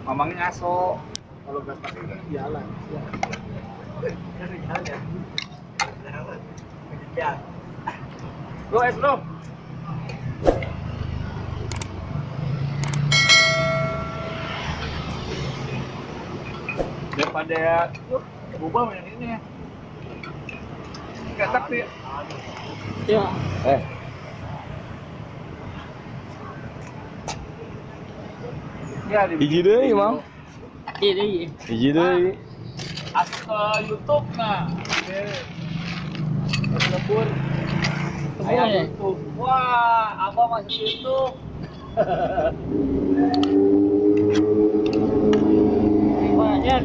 Mamangnya ngaso. Kalau gas pakai jalan. Ya. Bro, es bro. Daripada bubur yang ini. Enggak tapi. Ya. Ya, Hiji deui, Mam. Ini. Hiji deui. Masuk ke YouTube nah. Kebun. Semua ya? YouTube. Wah, abang masuk YouTube. Banyak.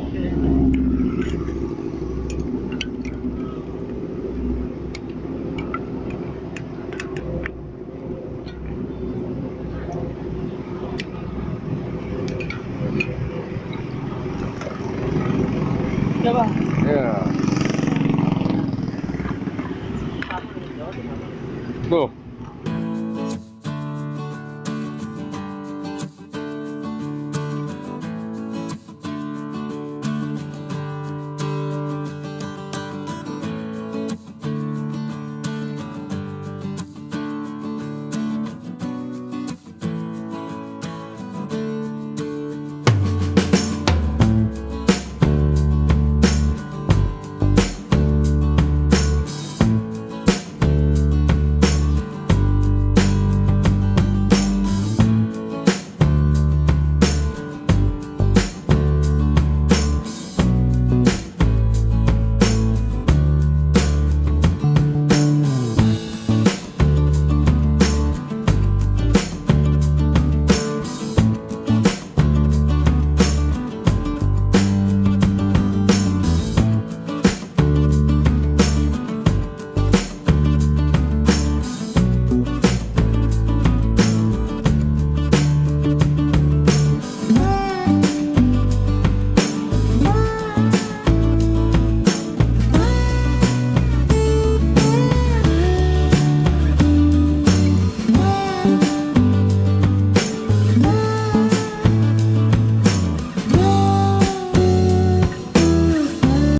Coba.